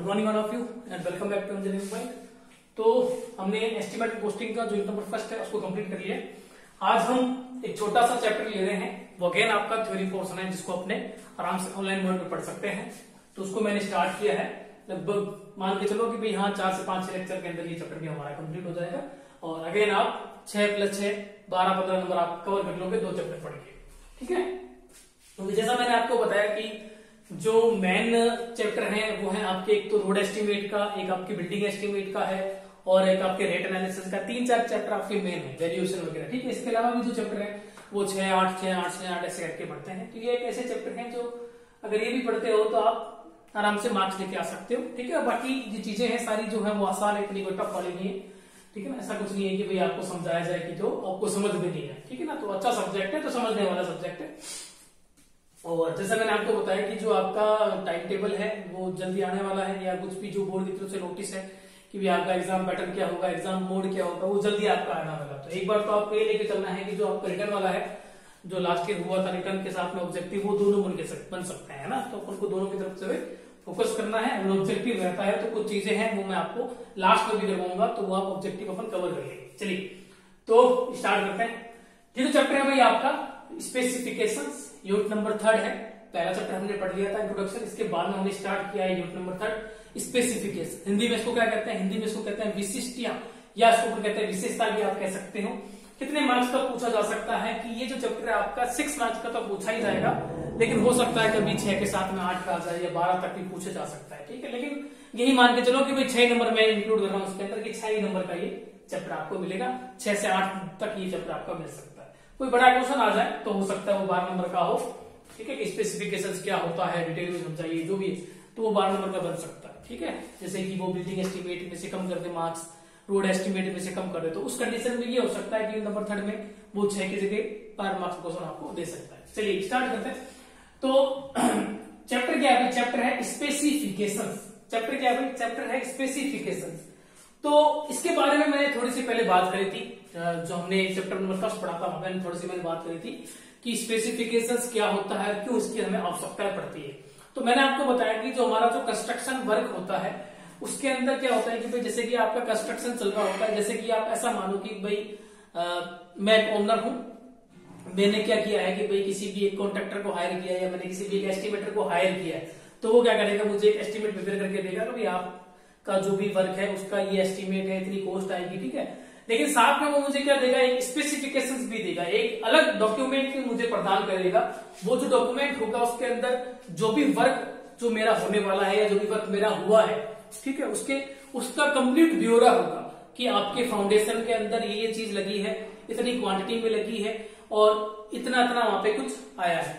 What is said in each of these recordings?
Morning all of you and welcome back to engineering point. तो हमने estimate posting का जो यूनिट नंबर फर्स्ट है उसको कंप्लीट कर लिया। आज हम एक छोटा सा चैप्टर ले रहे हैं, वो अगेन आपका थ्योरी पोर्शन है जिसको अपने आराम से ऑनलाइन मोड में पढ़ सकते हैं। तो उसको मैंने स्टार्ट किया है, लगभग मान के चलो कि भाई हाँ 4 से 5 लेक्चर के अंदर ये चैप्टर भी हमारा कंप्लीट हो जाएगा। और अगेन आप 6 + 6 12-15 नंबर आप कवर कर लोगे 2 चैप्टर पढ़ के, ठीक है। तो जैसा मैंने आपको बताया कि जो मेन चैप्टर है वो है आपके एक तो रोड एस्टिमेट का, एक आपकी बिल्डिंग एस्टिमेट का है और एक आपके रेट एनालिसिस का। 3-4 चैप्टर आपके मेन है, वेरिएशन वगैरह, ठीक है। इसके अलावा भी जो चैप्टर है वो 6-8 ऐसे करके पढ़ते हैं। तो ये एक ऐसे चैप्टर हैं जो अगर ये भी पढ़ते हो तो आप आराम से मार्क्स लेके आ सकते हो, ठीक है। बाकी ये चीजें हैं सारी जो है वो आसान है, इतनी कोई टफ वाली नहीं है, ठीक है ना। ऐसा कुछ नहीं है कि भाई आपको समझाया जाए कि जो आपको समझ में नहीं है, ठीक है ना। तो अच्छा सब्जेक्ट है, तो समझने वाला सब्जेक्ट है। और जैसा मैंने आपको बताया कि जो आपका टाइम टेबल है वो जल्दी आने वाला है, या कुछ भी जो बोर्ड की तरफ से नोटिस है कि भी आपका एग्जाम पैटर्न क्या होगा, एग्जाम मोड क्या होगा, वो जल्दी आपका आने वाला। तो एक बार तो आपको ये लेके चलना है कि जो आपका रिटर्न वाला है, जो लास्ट ईयर हुआ था रिटर्न के साथ में ऑब्जेक्टिव, वो दोनों बन सकते हैं ना। तो अपन को दोनों की तरफ से फोकस करना है। अगर ऑब्जेक्टिव रहता है तो कुछ चीजें हैं वो मैं आपको लास्ट में भी करवाऊंगा, तो वो आप ऑब्जेक्टिव अपन कवर कर लेंगे। चलिए तो स्टार्ट करते हैं। ये जो चैप्टर है भाई आपका स्पेसिफिकेशंस, यूनिट नंबर 3 है। पहला चैप्टर हमने पढ़ लिया था इंट्रोडक्शन, इसके बाद में हमने स्टार्ट किया है यूनिट नंबर 3 स्पेसिफिकेशन। हिंदी में इसको क्या कहते हैं? हिंदी में इसको कहते हैं विशिष्टियां, या इसको कहते हैं विशेषता भी आप कह सकते हो। कितने मार्क्स का पूछा जा सकता है कि ये जो चैप्टर है आपका 6 मार्क्स का तो पूछा ही जाएगा, लेकिन हो सकता है कभी 6 के साथ में 8 का आ जाए या 12 तक भी पूछा जा सकता है, ठीक है। लेकिन यही मान के चलो कि भाई 6 नंबर में इंक्लूड कर रहा हूं उसके अंदर, कि 6 ही नंबर का ये चैप्टर आपको मिलेगा। 6 से 8 तक ये चैप्टर आपका मिल सकता है। कोई बड़ा क्वेश्चन आ जाए तो हो सकता है वो 12 नंबर का हो, ठीक है। कि स्पेसिफिकेशंस क्या होता है डिटेल में समझाइए जो भी, तो वो 12 नंबर का बन सकता है, ठीक है। जैसे कि वो बिल्डिंग एस्टिमेट में से कम कर दे मार्क्स, रोड एस्टिमेट में से कम कर दे, तो उस कंडीशन में ये हो सकता है कि नंबर 3 में वो 6 की जगह 12 मार्क्स क्वेश्चन आपको दे सकता है। चलिए स्टार्ट करते हैं। तो चैप्टर क्या है? चैप्टर है स्पेसिफिकेशंस। चैप्टर क्या है? चैप्टर है स्पेसिफिकेशंस। तो इसके बारे में मैंने थोड़ी सी पहले बात करी थी, जो हमने चैप्टर नंबर 1 पढ़ा था, मैंने थोड़ी सी बात करी थी कि स्पेसिफिकेशंस क्या होता है, क्यों इसकी हमें आवश्यकता पड़ती है। तो मैंने आपको बताया कि जो हमारा जो कंस्ट्रक्शन वर्क होता है उसके अंदर क्या होता है कि भाई जैसे कि आपका कंस्ट्रक्शन चल रहा होता है, जैसे कि आप ऐसा मानो कि भाई मैं एक ओनर हूं, मैंने क्या किया है कि भाई किसी भी एक कॉन्ट्रैक्टर को हायर किया या मैंने किसी भी एक एस्टिमेटर को हायर किया है, तो वो क्या करेगा, मुझे एक एस्टिमेट प्रिपेयर करके देगा कि भाई आपका जो भी वर्क है उसका ये एस्टिमेट है, इतनी कॉस्ट आएगी, ठीक है। लेकिन साथ में वो मुझे क्या देगा, एक स्पेसिफिकेशंस भी देगा, एक अलग डॉक्यूमेंट भी मुझे प्रदान करेगा। वो जो डॉक्यूमेंट होगा उसके अंदर जो भी वर्क जो मेरा होने वाला है या जो भी वर्क मेरा हुआ है, ठीक है, उसका कंप्लीट ब्यौरा होगा कि आपके फाउंडेशन के अंदर ये चीज लगी है, इतनी क्वांटिटी में लगी है और इतना इतना वहां पे कुछ आया है,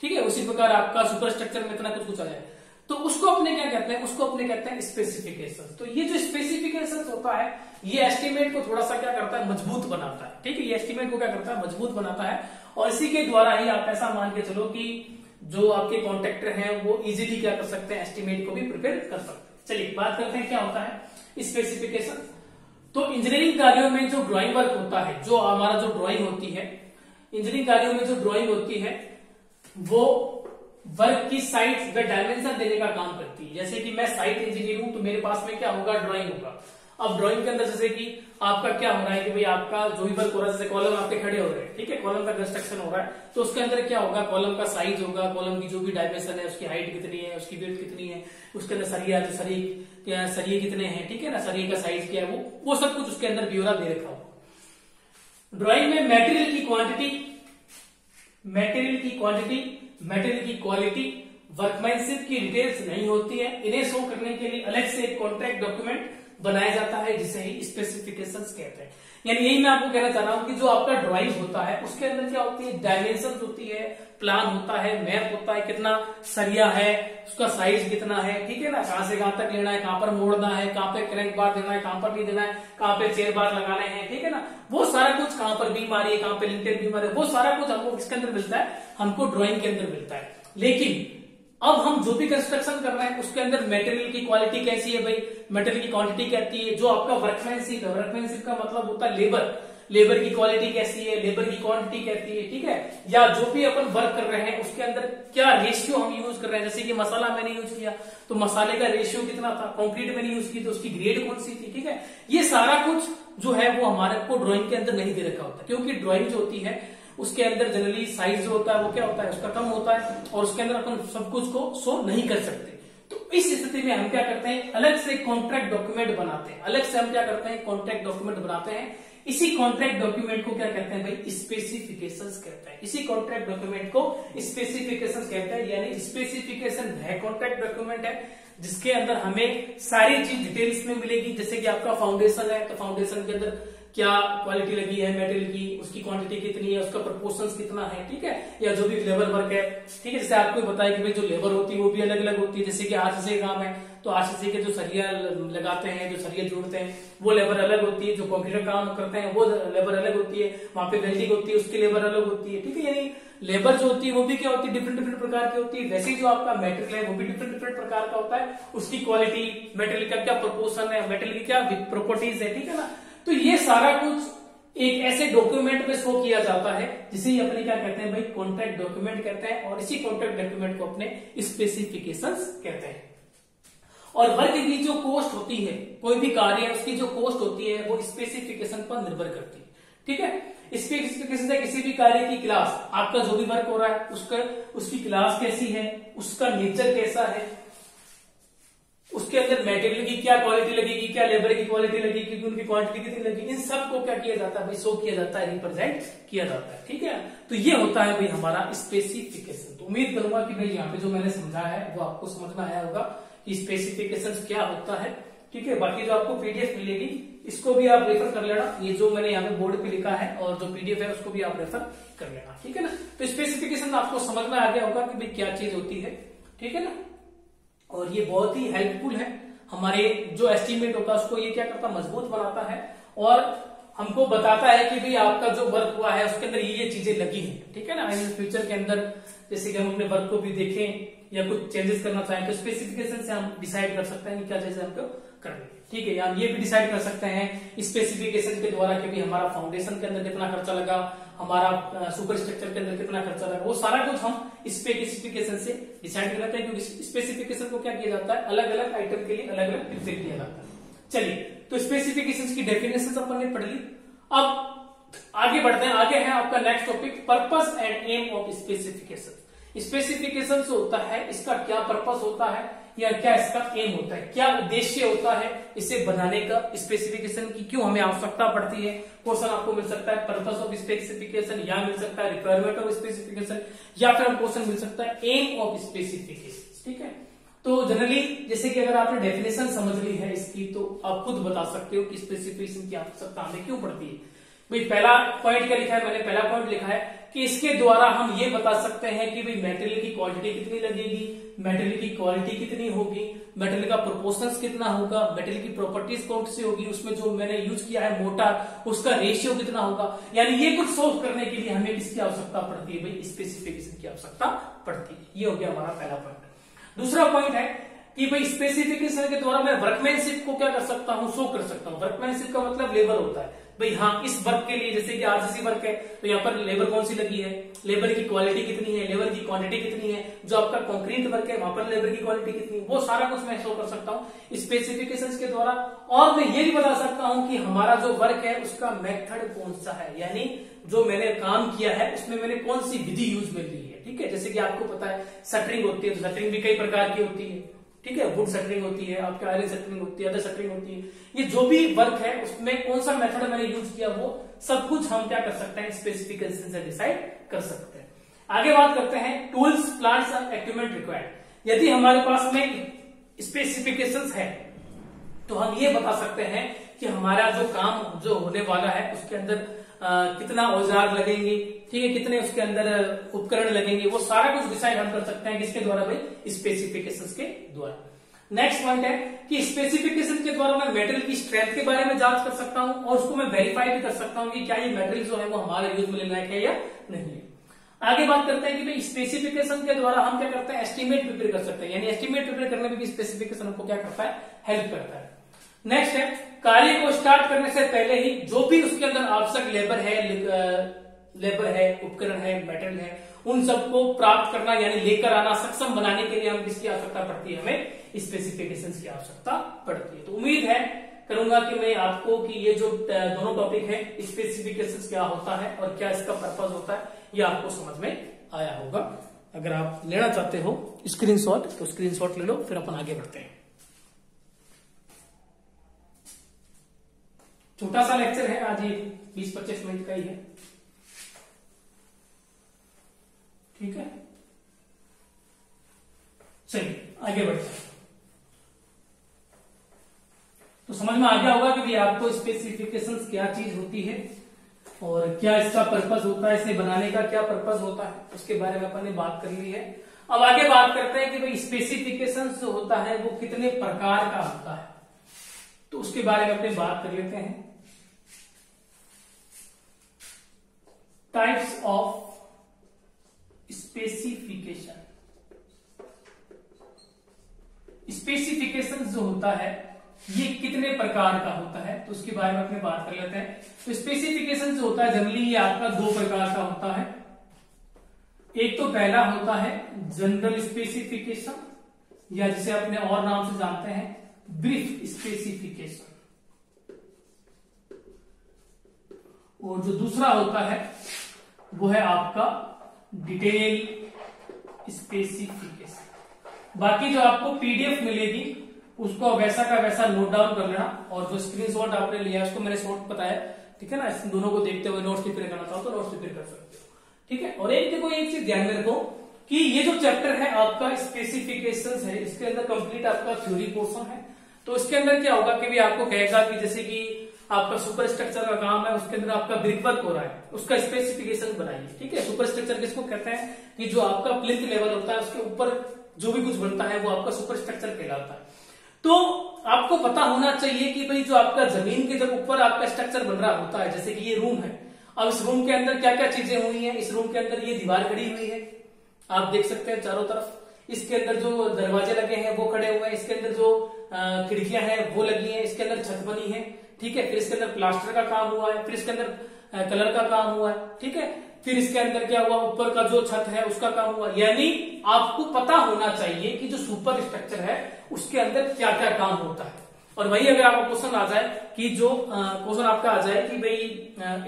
ठीक है। उसी प्रकार आपका सुपर स्ट्रक्चर में इतना कुछ आया है, तो उसको अपने क्या कहते हैं? उसको अपने कहते हैं स्पेसिफिकेशन। तो ये जो स्पेसिफिकेशन होता है ये एस्टिमेट को थोड़ा सा क्या करता है? मजबूत बनाता है, ठीक है। ये एस्टिमेट को क्या करता है? मजबूत बनाता है। और इसी के द्वारा ही आप ऐसा मान के चलो कि जो आपके कॉन्ट्रैक्टर हैं वो इजीली क्या कर सकते हैं? एस्टिमेट को भी प्रिपेयर कर सकते हैं। चलिए बात करते हैं क्या होता है स्पेसिफिकेशन। तो इंजीनियरिंग कार्यों में जो ड्राइंग वर्क होता है, जो हमारा जो ड्राइंग होती है, इंजीनियरिंग कार्यों में जो ड्राइंग होती है वो वर्क की साइज व डायमेंशन देने का काम करती है। जैसे कि मैं साइट इंजीनियर हूं तो मेरे पास में क्या होगा? ड्राइंग होगा। अब ड्राइंग के अंदर जैसे कि आपका क्या हो रहा है कि भाई आपका जो भी वर्क हो रहा है, जैसे कॉलम आपके खड़े हो रहे हैं, ठीक है, कॉलम का कंस्ट्रक्शन हो रहा है, तो उसके अंदर क्या होगा? कॉलम का साइज होगा, कॉलम की जो भी डायमेंशन है, उसकी हाइट कितनी है, उसकी विड्थ कितनी है, उसके अंदर सरिये कितने हैं, ठीक है ना, सरिये का साइज क्या है, वो सब कुछ उसके अंदर ब्यौरा दे रखा होगा। ड्राइंग में मटेरियल की क्वांटिटी, मटेरियल की क्वालिटी, वर्कमैनशिप की डिटेल्स नहीं होती है। इन्हें शो करने के लिए अलग से एक कॉन्ट्रैक्ट डॉक्यूमेंट बनाया जाता है जिसे ही स्पेसिफिकेशंस कहते हैं। यानी यही मैं आपको कहना चाह रहा हूं कि जो आपका ड्राइंग होता है उसके अंदर क्या होती है? डायमेंशन होती है, प्लान होता है, मैप होता है, कितना सरिया है, उसका साइज कितना है, ठीक है ना, कहां से कहां तक लेना है, कहां पर मोड़ना है, कहां पे क्रैंक बार देना है, कहां पर नहीं देना है, कहां पे चेयर बार लगाने हैं, ठीक है ना, वो सारा कुछ, कहां पर बीम आ रही है, कहां पे लिंटेड बीम आ रही है, वो सारा कुछ हमको किसके अंदर मिलता है? हमको ड्राइंग के अंदर मिलता है। लेकिन अब हम जो भी कंस्ट्रक्शन कर रहे हैं उसके अंदर मटेरियल की क्वालिटी कैसी है भाई? मटेरियल की क्वांटिटी कहती है जो आपका वर्कमैनशिप है। वर्कमैनशिप का मतलब होता है लेबर। लेबर की क्वालिटी कैसी है, लेबर की क्वांटिटी कैसी है, ठीक है, या जो भी अपन वर्क कर रहे हैं उसके अंदर क्या रेशियो हम यूज कर रहे हैं। जैसे कि मसाला मैंने यूज किया तो मसाले का रेशियो कितना था, कंक्रीट मैंने यूज की तो उसकी ग्रेड कौन सी थी, ठीक है। ये सारा कुछ जो है वो हमारे को ड्राइंग के अंदर नहीं दे रखा होता, क्योंकि ड्राइंग जो होती है उसके अंदर जनरली साइज जो होता है वो क्या होता है, उसका कम होता है और उसके अंदर अपन सब कुछ को शो नहीं कर सकते। तो इस स्थिति में हम क्या करते हैं, अलग से कॉन्ट्रैक्ट डॉक्यूमेंट बनाते हैं। अलग से हम क्या करते हैं, कॉन्ट्रैक्ट डॉक्यूमेंट बनाते हैं। इसी कॉन्ट्रैक्ट डॉक्यूमेंट को क्या कहते हैं भाई, स्पेसिफिकेशंस कहते हैं। इसी कॉन्ट्रैक्ट डॉक्यूमेंट को स्पेसिफिकेशंस कहते हैं, यानी स्पेसिफिकेशन है कॉन्ट्रैक्ट डॉक्यूमेंट है जिसके अंदर हमें सारी चीज डिटेल्स में मिलेगी। जैसे कि आपका फाउंडेशन है तो फाउंडेशन के अंदर क्या क्वालिटी लगी है मेटेरियल की, उसकी क्वांटिटी कितनी है, उसका प्रोपोर्शंस कितना है, ठीक है, या जो भी लेबर वर्क है, ठीक है। जैसे आपको बताया कि भाई जो लेबर होती है वो भी अलग अलग होती है। जैसे कि आरसीसी काम है तो आरसीसी के जो सरिया लगाते हैं, जो सरिया जोड़ते हैं वो लेबर अलग होती है, जो कंप्यूटर काम करते हैं वो लेबर अलग होती है, वहां पे वेल्डिंग होती है उसकी लेबर अलग होती है, ठीक है। यानी लेबर जो होती है वो भी क्या होती है, डिफरेंट डिफरेंट प्रकार की होती है। वैसे ही जो आपका मेटेरियल है वो भी डिफरेंट डिफरेंट प्रकार का होता है, उसकी क्वालिटी, मेटेरियल का क्या प्रोपोर्शन है, मेटेरियल की क्या प्रॉपर्टीज है, ठीक है ना। तो ये सारा कुछ एक ऐसे डॉक्यूमेंट में शो किया जाता है जिसे अपने क्या कहते हैं भाई, कॉन्ट्रैक्ट डॉक्यूमेंट कहते हैं, और इसी कॉन्ट्रैक्ट डॉक्यूमेंट को अपने स्पेसिफिकेशंस कहते हैं। और वर्क की जो कॉस्ट होती है, कोई भी कार्य है उसकी जो कॉस्ट होती है वो स्पेसिफिकेशन पर निर्भर करती है, ठीक है। स्पेसिफिकेशन से किसी भी कार्य की क्लास, आपका जो भी वर्क हो रहा है उसकी क्लास कैसी है, उसका नेचर कैसा है, उसके अंदर मेटेरियल की क्या क्वालिटी लगेगी, क्या लेबर की क्वालिटी लगेगी, उनकी क्वांटिटी कितनी लगेगी, इन सब को क्या किया जाता है भाई, शो किया जाता है, रिप्रेजेंट किया जाता है, ठीक है। तो ये होता है भाई हमारा स्पेसिफिकेशन। तो उम्मीद करूंगा कि भाई यहाँ पे जो मैंने समझा है वो आपको समझ में आया होगा कि स्पेसिफिकेशन क्या होता है, ठीक है। बाकी जो आपको पीडीएफ मिलेगी इसको भी आप रेफर कर लेना, ये जो मैंने यहाँ पे बोर्ड पे लिखा है और जो पीडीएफ है उसको भी आप रेफर कर लेना, ठीक है ना। तो स्पेसिफिकेशन आपको समझ में आ गया होगा कि भाई क्या चीज होती है, ठीक है ना। और ये बहुत ही हेल्पफुल है, हमारे जो एस्टीमेट होता है उसको ये क्या करता है, मजबूत बनाता है और हमको बताता है कि भाई आपका जो वर्क हुआ है उसके अंदर ये चीजें लगी हैं, ठीक है ना। इन फ्यूचर के अंदर जैसे कि हम अपने वर्क को भी देखें या कुछ चेंजेस करना चाहें तो स्पेसिफिकेशन से हम डिसाइड कर सकते हैं कि क्या चीजें हमको करनी, ठीक है। या हम ये भी डिसाइड कर सकते हैं स्पेसिफिकेशन के द्वारा कि भाई हमारा फाउंडेशन के अंदर कितना खर्चा लगा, हमारा सुपर स्ट्रक्चर के अंदर कितना खर्चा लगा, वो सारा कुछ हम स्पेसिफिकेशन से डिसाइड कर लेते हैं, क्योंकि स्पेसिफिकेशन को क्या किया जाता है, अलग अलग आइटम के लिए अलग अलग डिफाइन किया जाता है। चलिए, तो स्पेसिफिकेशंस की डेफिनेशन अपन ने पढ़ ली। अब आगे बढ़ते हैं, आगे है आपका next topic, purpose and aim of specification. Specification से होता है इसका क्या पर्पस होता है या क्या इसका एम होता है, क्या उद्देश्य होता है इसे बनाने का, स्पेसिफिकेशन की क्यों हमें आवश्यकता पड़ती है। क्वेश्चन आपको मिल सकता है पर्पस ऑफ स्पेसिफिकेशन, या मिल सकता है रिक्वायरमेंट ऑफ स्पेसिफिकेशन, या फिर हम क्वेश्चन मिल सकता है एम ऑफ स्पेसिफिकेशन, ठीक है। तो जनरली जैसे कि अगर आपने डेफिनेशन समझ ली है इसकी तो आप खुद बता सकते हो कि स्पेसिफिकेशन की आवश्यकता हमें क्यों पड़ती है। भाई पहला पॉइंट क्या लिखा है, मैंने पहला पॉइंट लिखा है कि इसके द्वारा हम ये बता सकते हैं कि भाई मेटेरियल की क्वांटिटी कितनी लगेगी, मेटेरियल की क्वालिटी कितनी होगी, मेटेरियल का प्रोपोर्शंस कितना होगा, मेटेरियल की प्रॉपर्टीज कौन सी होगी, उसमें जो मैंने यूज किया है मोटार उसका रेशियो कितना होगा। यानी ये कुछ सोल्व करने के लिए हमें किसकी आवश्यकता पड़ती है भाई, स्पेसिफिकेशन की आवश्यकता पड़ती है। ये हो गया हमारा पहला पॉइंट। दूसरा पॉइंट है कि भाई स्पेसिफिकेशन के द्वारा मैं वर्कमैनशिप को क्या कर सकता हूं, शो कर सकता हूं। वर्कमैनशिप का मतलब लेबर होता है भाई, हाँ इस वर्क के लिए जैसे कि आरसीसी वर्क है तो यहाँ पर लेबर कौन सी लगी है, लेबर की क्वालिटी कितनी है, लेबर की क्वांटिटी कितनी है, जो आपका कंक्रीट वर्क है वहां पर लेबर की क्वालिटी कितनी है, वो सारा कुछ मैं शो कर सकता हूँ स्पेसिफिकेशंस के द्वारा। और मैं ये भी बता सकता हूँ कि हमारा जो वर्क है उसका मेथड कौन सा है, यानी जो मैंने काम किया है उसमें मैंने कौन सी विधि यूज में ली है, ठीक है। जैसे कि आपको पता है शटरिंग होती है, तो शटरिंग भी कई प्रकार की होती है, ठीक है। वुड शटरिंग होती है, आपके आयरन शटरिंग होती है, अदर शटरिंग होती है। ये जो भी वर्क है उसमें कौन सा मेथड मैंने यूज किया वो सब कुछ हम क्या कर सकते हैं, स्पेसिफिकेशन से डिसाइड कर सकते हैं। आगे बात करते हैं tools, plants and equipment required. यदि हमारे पास में स्पेसिफिकेशंस है तो हम ये बता सकते हैं कि हमारा जो काम जो होने वाला है उसके अंदर कितना औजार लगेंगे, ठीक है, कितने उसके अंदर उपकरण लगेंगे, वो सारा कुछ डिसाइड हम कर सकते हैं किसके द्वारा भाई, स्पेसिफिकेशंस के द्वारा। नेक्स्ट पॉइंट है कि स्पेसिफिकेशन के द्वारा मैं मेटेरियल की स्ट्रेंथ के बारे में जांच कर सकता हूं और उसको मैं वेरीफाई भी कर सकता हूं कि क्या ये मेटेरियल जो है वो हमारे यूज में लेना है या नहीं है। आगे बात करते हैं कि भाई स्पेसिफिकेशन के द्वारा हम क्या करते हैं, एस्टीमेट प्रिपेयर कर सकते हैं, यानी एस्टीमेट प्रिपेयर करने में भी स्पेसिफिकेशन हमको क्या करता है, हेल्प करता है। नेक्स्ट है कार्य को स्टार्ट करने से पहले ही जो भी उसके अंदर आवश्यक लेबर है, उपकरण है, मेटेरियल है, उन सबको प्राप्त करना यानी लेकर आना, सक्षम बनाने के लिए हम किसकी आवश्यकता पड़ती है? हमें स्पेसिफिकेशंस की आवश्यकता पड़ती है। तो उम्मीद है करूंगा कि मैं आपको कि ये जो दोनों टॉपिक है, स्पेसिफिकेशंस क्या होता है और क्या इसका पर्पज होता है, ये आपको समझ में आया होगा। अगर आप लेना चाहते हो स्क्रीनशॉट तो स्क्रीनशॉट ले लो, फिर अपन आगे बढ़ते हैं। छोटा सा लेक्चर है आज, ये 20-25 मिनट का ही है, ठीक है। चलिए आगे बढ़ते हैं। तो समझ में आ गया होगा कि भी आपको स्पेसिफिकेशंस क्या चीज होती है और क्या इसका पर्पस होता है, इसे बनाने का क्या पर्पस होता है, उसके बारे में अपन ने बात कर ली है। अब आगे बात करते हैं कि भाई स्पेसिफिकेशंस जो होता है वो कितने प्रकार का होता है, तो उसके बारे में अपने बात कर लेते हैं। Types of specification. स्पेसिफिकेशन जो होता है ये कितने प्रकार का होता है, तो उसके बारे में अपने बात कर लेते हैं। तो स्पेसिफिकेशन जो होता है जनरली ये आपका 2 प्रकार का होता है। एक तो पहला होता है जनरल स्पेसिफिकेशन, या जिसे अपने और नाम से जानते हैं ब्रीफ स्पेसिफिकेशन, और जो दूसरा होता है वो है आपका डिटेल स्पेसिफिकेशन। बाकी जो आपको पीडीएफ मिलेगी उसको वैसा का वैसा नोट डाउन कर लेना, और जो स्क्रीनशॉट आपने लिया उसको मैंने शॉर्ट बताया, ठीक है ना। इस दोनों को देखते हुए नोट्स प्रिपेयर करना चाहो तो नोट्स प्रिपेयर कर सकते हो, ठीक है। और एक देखो, एक चीज ध्यान में रखो कि ये जो चैप्टर है आपका स्पेसिफिकेशंस है, इसके अंदर कंप्लीट आपका थ्योरी पोर्शन है। तो इसके अंदर क्या होगा कि भी आपको कहेगा कि जैसे कि आपका सुपर स्ट्रक्चर का काम है, उसके अंदर आपका ब्रिक वर्क हो रहा है, उसका स्पेसिफिकेशन बनाइए, ठीक है। सुपर स्ट्रक्चर किसको कहते हैं कि जो आपका प्लिंथ लेवल होता है उसके ऊपर जो भी कुछ बनता है वो आपका सुपर स्ट्रक्चर कहलाता है। तो आपको पता होना चाहिए कि भाई जो आपका जमीन के जब ऊपर आपका स्ट्रक्चर बन रहा होता है, जैसे कि ये रूम है, अब इस रूम के अंदर क्या क्या चीजें हुई हैं। इस रूम के अंदर ये दीवार खड़ी हुई है, आप देख सकते हैं चारों तरफ। इसके अंदर जो दरवाजे लगे हैं वो खड़े हुए हैं, इसके अंदर जो खिड़कियां हैं वो लगी हैं, इसके अंदर छत बनी है, ठीक है। फिर इसके अंदर प्लास्टर का काम हुआ है, फिर इसके अंदर कलर का काम हुआ है, ठीक है। फिर इसके अंदर क्या हुआ, ऊपर का जो छत है उसका काम हुआ। यानी आपको पता होना चाहिए कि जो सुपर स्ट्रक्चर है उसके अंदर क्या क्या काम होता है। और वही अगर आपका क्वेश्चन आ जाए कि जो क्वेश्चन आपका आ जाए कि भाई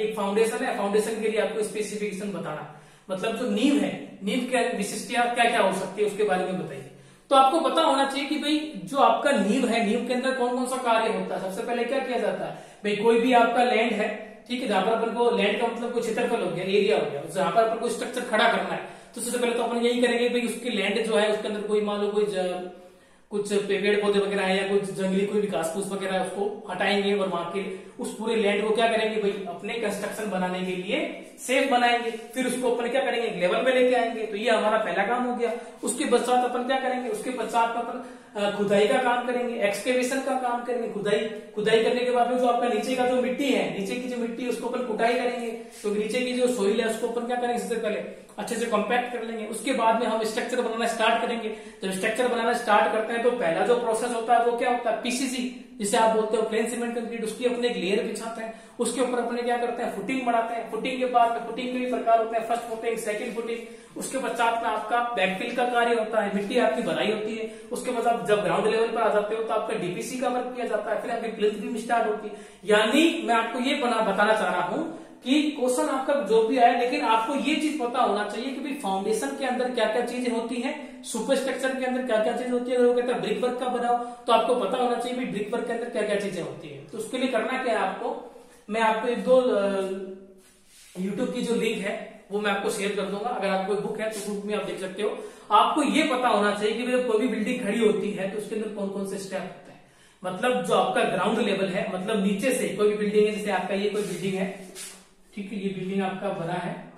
एक फाउंडेशन है, फाउंडेशन के लिए आपको स्पेसिफिकेशन बताना, मतलब जो नींव है, नींव के विशिष्टता क्या क्या हो सकती है उसके बारे में बताइए। तो आपको पता होना चाहिए कि भाई जो आपका नींव है, नींव के अंदर कौन कौन सा कार्य होता है। सबसे पहले क्या किया जाता है, भाई कोई भी आपका लैंड है, ठीक है, जहां पर अपन को लैंड का मतलब कोई क्षेत्रफल हो गया, एरिया हो गया, जहां पर अपन को स्ट्रक्चर खड़ा करना है, तो सबसे पहले तो अपन यही करेंगे भाई उसकी लैंड जो है उसके अंदर कोई मान लो कोई कुछ पेड़ पौधे वगैरह है या कुछ जंगली कोई विकास फूस वगैरह है उसको हटाएंगे, और वहां के उस पूरे लैंड को क्या करेंगे भाई अपने कंस्ट्रक्शन बनाने के लिए सेफ बनाएंगे। फिर उसको अपन क्या करेंगे, एक लेवल में लेके आएंगे। तो ये हमारा पहला काम हो गया। उसके पश्चात अपन क्या करेंगे, उसके पश्चात अपन खुदाई का काम करेंगे, एक्सकेवेशन का काम करेंगे। खुदाई करने के बाद में जो आपका नीचे का जो मिट्टी है, नीचे की जो मिट्टी है उसको अपन कुटाई करेंगे। तो नीचे की जो सोइल है उसको अपन क्या करेंगे, सबसे पहले अच्छे से कॉम्पैक्ट कर लेंगे। उसके बाद में हम स्ट्रक्चर बनाना स्टार्ट करेंगे। जब स्ट्रक्चर बनाना स्टार्ट करते हैं तो पहला जो प्रोसेस होता है वो क्या होता है, पीसीसी जिसे आप बोलते हो, प्लेन सीमेंट कंक्रीट। उसकी अपने एक लेयर बिछाते हैं, उसके ऊपर अपने क्या करते हैं, फुटिंग बढ़ाते हैं। फुटिंग के बाद में फुटिंग के भी प्रकार होते हैं, फर्स्ट फुटिंग, सेकंड फुटिंग। उसके पश्चात में आपका बैकफिल का कार्य होता है, मिट्टी आपकी भराई होती है। उसके बाद आप जब ग्राउंड लेवल पर आ जाते हो तो आपका डीपीसी का वर्क किया जाता है, फिर आपकी प्लिंथ भी स्टार्ट होती है। यानी मैं आपको ये बताना चाह रहा हूं कि क्वेश्चन आपका जो भी आए, लेकिन आपको ये चीज पता होना चाहिए कि भाई फाउंडेशन के अंदर क्या क्या चीजें होती हैं, सुपर स्ट्रक्चर के अंदर क्या क्या चीज होती है। अगर वो कहता है ब्रिक वर्क का बनाओ तो आपको पता होना चाहिए भाई ब्रिक वर्क के अंदर क्या क्या चीजें होती है। तो उसके लिए करना क्या है आपको, मैं आपको एक दो यूट्यूब की जो लिंक है वो मैं आपको शेयर कर दूंगा। अगर आपको बुक है तो बुक में आप देख सकते हो। आपको ये पता होना चाहिए कि जब कोई भी बिल्डिंग खड़ी होती है तो उसके अंदर कौन कौन से स्टेप होते हैं। मतलब जो आपका ग्राउंड लेवल है, मतलब नीचे से कोई भी बिल्डिंग है, जैसे आपका ये कोई बिल्डिंग है, ठीक है, ये बिल्डिंग आपका बना है,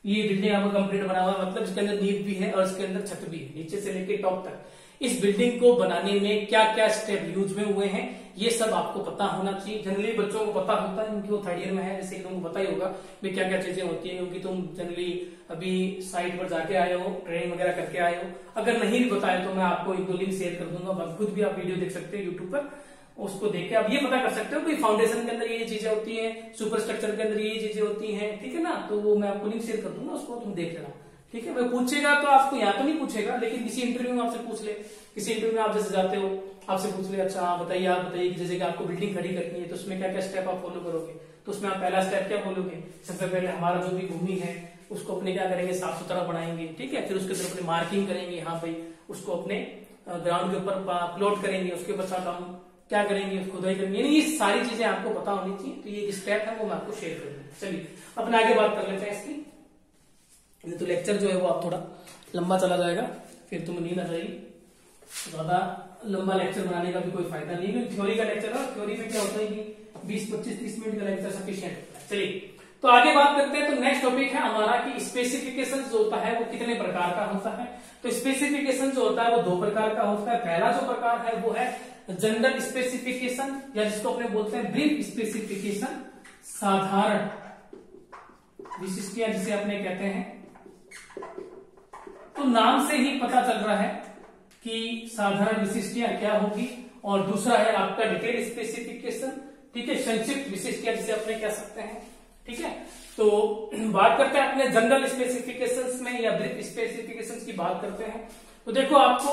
ये बिल्डिंग आपका कंप्लीट बना हुआ है, मतलब इसके अंदर नींव भी है और इसके अंदर छत भी है, नीचे से लेके टॉप तक। इस बिल्डिंग को बनाने में क्या क्या स्टेप यूज में हुए हैं ये सब आपको पता होना चाहिए। जनरली बच्चों को पता होता है क्योंकि वो थर्ड ईयर में है, जैसे कि तुमको पता ही होगा भाई क्या क्या चीजें होती है, क्योंकि तुम जनरली अभी साइट पर जाके आए हो, ट्रेनिंग वगैरह करके आए हो। अगर नहीं भी बताया तो मैं आपको एक दो लिंक शेयर कर दूंगा, खुद भी आप वीडियो देख सकते हैं यूट्यूब पर। उसको देख के आप ये पता कर सकते हो कि फाउंडेशन के अंदर ये चीजें होती हैं, सुपर स्ट्रक्चर के अंदर ये चीजें होती हैं, ठीक है ना। तो वो मैं आपको लिंक शेयर कर दूंगा, उसको तुम देख लेना, ठीक है। वह पूछेगा तो आपको यहाँ तो नहीं पूछेगा, लेकिन किसी इंटरव्यू में आपसे पूछ ले, किसी इंटरव्यू में आप जैसे जाते हो आपसे पूछ ले, अच्छा आप बताइए कि जैसे कि आपको बिल्डिंग खड़ी करनी है तो उसमें क्या क्या स्टेप आप फॉलो करोगे, तो उसमें आप पहला स्टेप क्या बोलोगे, सबसे पहले हमारा जो भी भूमि है उसको अपने क्या करेंगे, साफ सुथरा बनाएंगे, ठीक है। फिर उसके ऊपर अपने मार्किंग करेंगे, हाँ भाई उसको अपने ग्राउंड के ऊपर प्लॉट करेंगे, उसके पश्चात हम क्या करेंगे, उसको खुदाई करेंगे, यानी ये सारी चीजें आपको पता होनी चाहिए। तो ये स्टेप है वो मैं आपको शेयर करूंगा। चलिए अपने आगे बात कर लेते हैं इसकी। ये तो लेक्चर जो है वो आप थोड़ा लंबा चला जाएगा, फिर तुम्हें नींद आ जाएगी, ज्यादा लंबा लेक्चर बनाने का भी कोई फायदा नहीं है। थ्योरी का लेक्चर है, थ्योरी में क्या होता है कि 20, 25, 30 मिनट का लेक्चर सफिशिएंट होता है। चलिए तो आगे बात करते हैं। तो नेक्स्ट टॉपिक है हमारा कि स्पेसिफिकेशन जो होता है वो कितने प्रकार का होता है। तो स्पेसिफिकेशन जो होता है वो 2 प्रकार का होता है। पहला जो प्रकार है वो है जनरल स्पेसिफिकेशन, या जिसको अपने बोलते हैं ब्रीफ स्पेसिफिकेशन, साधारण विशिष्टियां जिसे अपने कहते हैं। तो नाम से ही पता चल रहा है कि साधारण विशिष्टियां क्या होगी। और दूसरा है आपका डिटेल स्पेसिफिकेशन, ठीक है, संक्षिप्त विशिष्टियां जिसे अपने कह सकते हैं, ठीक है। तो बात करते हैं अपने जनरल स्पेसिफिकेशंस में या ब्रीफ स्पेसिफिकेशंस की बात करते हैं। तो देखो आपको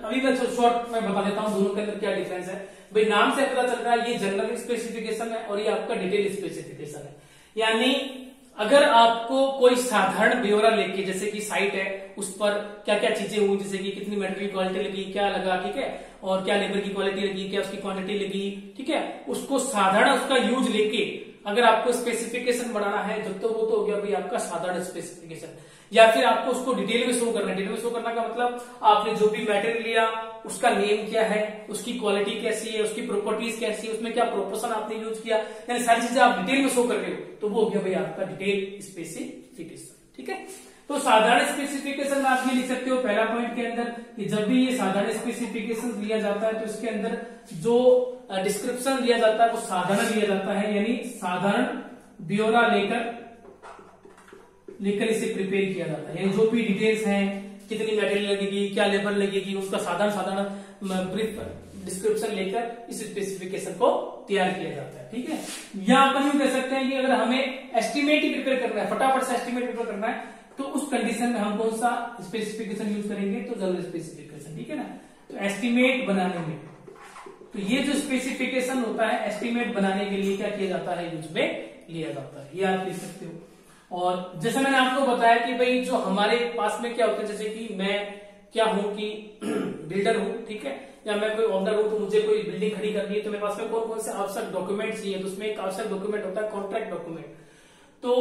अभी मैं शॉर्ट में बता देता हूं दोनों के अंदर क्या डिफरेंस है। भाई नाम से पता चल रहा है ये जनरल स्पेसिफिकेशन है और ये आपका डिटेल स्पेसिफिकेशन है। यानी अगर आपको कोई साधारण ब्यौरा लेके, जैसे कि साइट है उस पर क्या क्या चीजें हुई, जैसे कि कितनी मटेरियल क्वालिटी लगी, क्या लगा, ठीक है, और क्या लेबर की क्वालिटी लगी, क्या उसकी क्वांटिटी लगी, ठीक है, उसको साधारण उसका यूज लेके अगर आपको स्पेसिफिकेशन बनाना है जब तो वो तो हो गया भाई आपका साधारण स्पेसिफिकेशन। या फिर आपको उसको डिटेल में शो करना है। डिटेल में शो करना का मतलब आपने जो भी मटेरियल लिया उसका नेम क्या है, उसकी क्वालिटी कैसी है, उसकी प्रॉपर्टीज कैसी है, उसमें क्या प्रोपोर्शन आपने यूज किया, यानी सारी चीजें आप डिटेल में शो कर रहे हो, तो वो हो गया भाई आपका डिटेल स्पेसिफिकेशन, ठीक है। तो साधारण स्पेसिफिकेशन में आप ये लिख सकते हो पहला पॉइंट के अंदर कि जब भी ये साधारण स्पेसिफिकेशन लिया जाता है तो इसके अंदर जो डिस्क्रिप्शन दिया जाता है वो साधारण लिया जाता है, यानी साधारण ब्यौरा लेकर इसे प्रिपेयर किया जाता है। यानी जो भी डिटेल्स हैं, कितनी मटेरियल लगेगी, क्या लेबर लगेगी, उसका साधारण ब्रीफ डिस्क्रिप्शन लेकर इस स्पेसिफिकेशन को तैयार किया जाता है, ठीक है। या अपन यूं कह सकते हैं कि अगर हमें एस्टिमेट ही प्रिपेयर करना है, फटाफट से एस्टिमेट प्रिपेयर करना है, तो उस कंडीशन में हम कौन सा स्पेसिफिकेशन यूज करेंगे, तो जनरल स्पेसिफिकेशन, ठीक है ना। तो एस्टिमेट बनाने में तो ये जो स्पेसिफिकेशन होता है एस्टिमेट बनाने के लिए क्या किया जाता है, यूज में लिया जाता है, ये आप लिख सकते हो। और जैसे मैंने आपको बताया कि भाई जो हमारे पास में क्या होता है, जैसे कि मैं क्या हूं कि बिल्डर हूं, ठीक है, या मैं कोई ओनर हूं, तो मुझे कोई बिल्डिंग खड़ी करनी है, तो मेरे पास में कौन कौन से आवश्यक डॉक्यूमेंट चाहिए, तो उसमें एक आवश्यक डॉक्यूमेंट होता है कॉन्ट्रैक्ट डॉक्यूमेंट। तो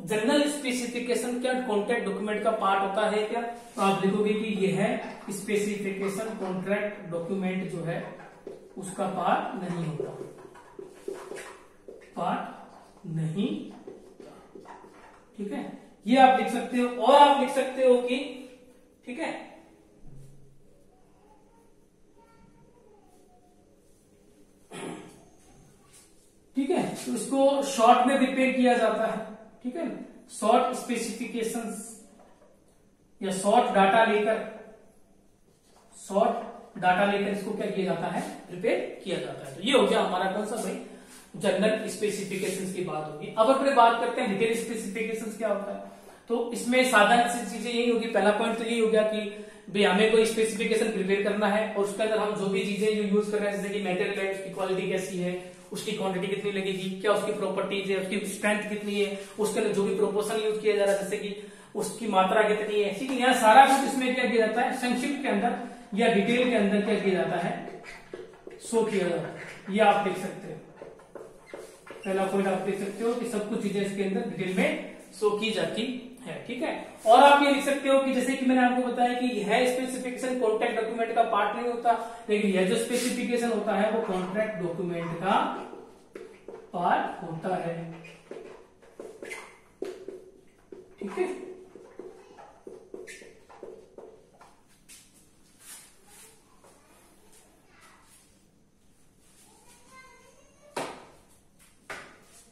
जनरल स्पेसिफिकेशन क्या कॉन्ट्रैक्ट डॉक्यूमेंट का पार्ट होता है क्या, तो आप लिखोगे कि ये है स्पेसिफिकेशन, कॉन्ट्रैक्ट डॉक्यूमेंट जो है उसका पार्ट नहीं होता, पार्ट नहीं, ठीक है, ये आप लिख सकते हो। और आप लिख सकते हो कि, ठीक है, ठीक है, तो इसको शॉर्ट में प्रिपेयर किया जाता है, ठीक है, शॉर्ट स्पेसिफिकेशंस या शॉर्ट डाटा लेकर इसको क्या किया जाता है, प्रिपेयर किया जाता है। तो ये हो गया हमारा कौन सा भाई, जनरल स्पेसिफिकेशंस की बात होगी। अब अपने बात करते हैं डिटेल स्पेसिफिकेशंस क्या होता है। तो इसमें साधारण सी चीजें यही होगी, पहला पॉइंट तो यही हो गया कि भाई हमें कोई स्पेसिफिकेशन प्रिपेयर करना है और उसके अंदर हम जो भी चीजें जो यूज कर रहे हैं, जैसे कि मटेरियल है उसकी क्वालिटी कैसी है, उसकी क्वांटिटी कितनी लगेगी, क्या उसकी प्रॉपर्टीज है, उसकी स्ट्रेंथ कितनी है, उसके अंदर जो भी प्रोपोर्शन यूज किया जा रहा है, जैसे कि उसकी मात्रा कितनी है, ठीक है, यहाँ सारा कुछ इसमें क्या किया जाता है, संक्षिप्त के अंदर या डिटेल के अंदर क्या किया जाता है, शो किया जाता है। ये आप देख सकते हो, पहला पॉइंट आप देख सकते हो कि सब कुछ चीजें इसके अंदर डिटेल में शो की जाती है, ठीक है। और आप ये लिख सकते हो कि जैसे कि मैंने आपको बताया कि यह स्पेसिफिकेशन कॉन्ट्रैक्ट डॉक्यूमेंट का पार्ट नहीं होता, लेकिन यह जो स्पेसिफिकेशन होता है वो कॉन्ट्रैक्ट डॉक्यूमेंट का पार्ट होता है, ठीक है।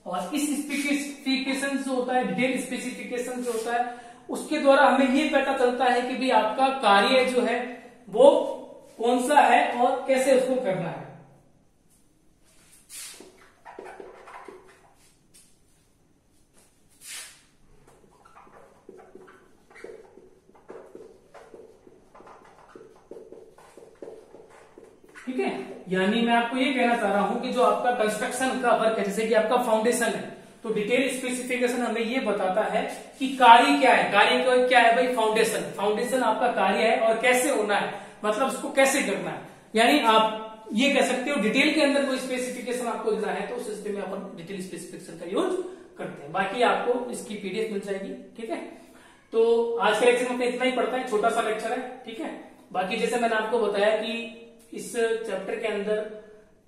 और इस स्पेसिफिकेशन जो होता है, डिटेल स्पेसिफिकेशन जो होता है, उसके द्वारा हमें ये पता चलता है कि भाई आपका कार्य जो है वो कौन सा है और कैसे उसको करना है, यानी मैं आपको ये कहना चाह रहा हूं कि जो आपका कंस्ट्रक्शन का वर्क है, जैसे कि आपका फाउंडेशन है, तो डिटेल स्पेसिफिकेशन हमें ये बताता है कि कार्य क्या है। कार्य क्या है भाई? फाउंडेशन। फाउंडेशन आपका कार्य है और कैसे होना है, मतलब उसको कैसे करना है। यानी आप ये कह सकते हो डिटेल के अंदर कोई स्पेसिफिकेशन आपको देना है तो उस स्थिति में अपन डिटेल स्पेसिफिकेशन का यूज करते हैं। बाकी आपको इसकी पीडीएफ मिल जाएगी, ठीक है। तो आज के लेक्चर में इतना ही पड़ता है, छोटा सा लेक्चर है, ठीक है। बाकी जैसे मैंने आपको बताया कि इस चैप्टर के अंदर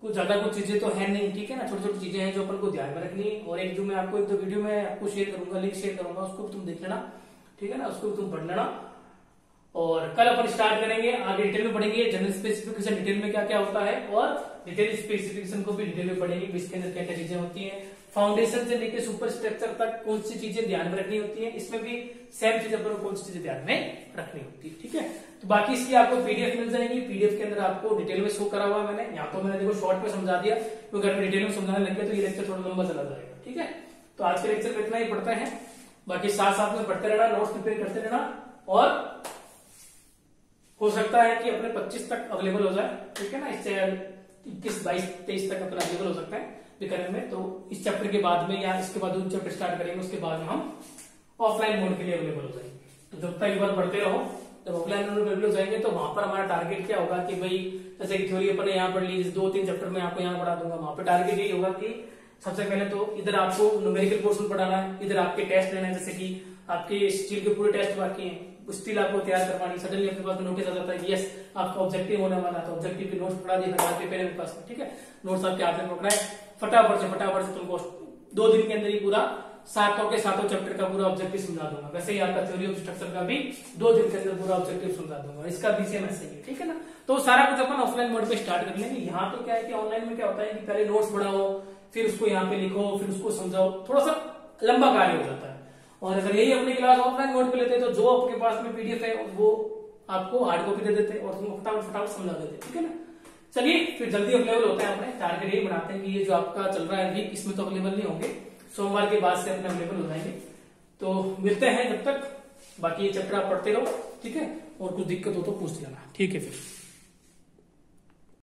कुछ ज्यादा कुछ चीजें तो है नहीं, ठीक है ना। छोटी छोटी चीजें हैं जो अपन को ध्यान में रखनी है। और एक जो मैं आपको एक दो वीडियो में आपको शेयर करूंगा, लिंक शेयर करूंगा, उसको तुम देख लेना, ठीक है ना, उसको तुम पढ़ लेना। और कल अपन स्टार्ट करेंगे, आगे डिटेल में पढ़ेंगे जनरल स्पेसिफिकेशन डिटेल में क्या क्या होता है, और डिटेल स्पेसिफिकेशन को भी डिटेल में पढ़ेंगे, इसके अंदर क्या क्या चीजें होती हैं। फाउंडेशन से लेकर सुपर स्ट्रक्चर तक कौन सी चीजें ध्यान में रखनी होती है, इसमें भी सेम चीज अपन को कौन सी चीजें ध्यान में रखनी होती है, ठीक है। तो बाकी इसकी आपको पीडीएफ मिल जाएगी। पीडीएफ के अंदर आपको डिटेल में शो करा हुआ है मैंने, यहाँ तो मैंने देखो शॉर्ट में समझा दिया, क्योंकि अगर डिटेल में समझाने लग गया तो ये लेक्चर थोड़ा लंबा चला जाएगा, ठीक है। तो आज के लेक्चर में इतना ही पढ़ते हैं, बाकी साथ साथ में पढ़ते रहना, नोट्स प्रिपेयर करते रहना, और हो सकता है कि अपने 25 तक अवेलेबल हो जाए, ठीक है ना। इससे 21, 22, 23 तक अपना अवेलेबल हो सकता है करने में। तो इस चैप्टर के बाद में या इसके बाद जो चैप्टर स्टार्ट करेंगे उसके बाद में हम ऑफलाइन मोड के लिए अवेलेबल हो जाएंगे। तो जब तक एक बार पढ़ते रहो, जब ऑफलाइन मोड अवेलेबल हो जाएंगे तो वहां पर हमारा टारगेट क्या होगा कि भाई जैसे कि थ्योरी अपन ने यहाँ पढ़ ली, 2-3 चैप्टर में आपको यहाँ पढ़ा दूंगा, वहां पर टारगेट यही होगा कि सबसे पहले तो इधर आपको न्यूमेरिकल पोर्शन पढ़ाना है, इधर आपके टेस्ट लेना है, जैसे कि आपके स्टील के पूरे टेस्ट बाकी हैं, स्टील आपको तैयार करवानी। सडनली आपके पास नोटिस आ जाता है कि यस आपका ऑब्जेक्टिव होने वाला है, तो ऑब्जेक्टिव के नोट्स पढ़ा दिए पहले मेरे पास, ठीक है। नोट्स आपके हाथ में पकड़ा है, फटाफट से तुमको 2 दिन के अंदर ही पूरा सातों चैप्टर का पूरा ऑब्जेक्टिव समझा दूंगा। वैसे ही आपका थ्योरी ऑफ स्ट्रक्चर का भी 2 दिन के अंदर पूरा ऑब्जेक्टिव समझा दूंगा, इसका भी सेम ऐसे ही, ठीक है ना। तो सारा कुछ अपन ऑफलाइन मोड पे स्टार्ट कर लेंगे। यहाँ तो क्या है कि ऑनलाइन में क्या होता है कि पहले नोट्स बढ़ाओ, फिर उसको यहाँ पे लिखो, फिर उसको समझाओ, थोड़ा सा लंबा कार्य हो जाता है। और अगर यही अपनी क्लास ऑफलाइन मोड पे लेते तो जो आपके पास में पीडीएफ है वो आपको हार्ड कॉपी दे देते और तुमको फटाफट समझा देते, ठीक है ना। चलिए फिर जल्दी अवेलेबल होता है, अपने टारगेट यही बनाते हैं कि ये जो आपका चल रहा है वीक, इसमें तो अवेलेबल नहीं होंगे, सोमवार के बाद से अपने अवेलेबल हो जाएंगे। तो मिलते हैं, जब तक बाकी ये चैप्टर आप पढ़ते रहो, ठीक है। और कुछ दिक्कत हो तो पूछ लेना, ठीक है फिर।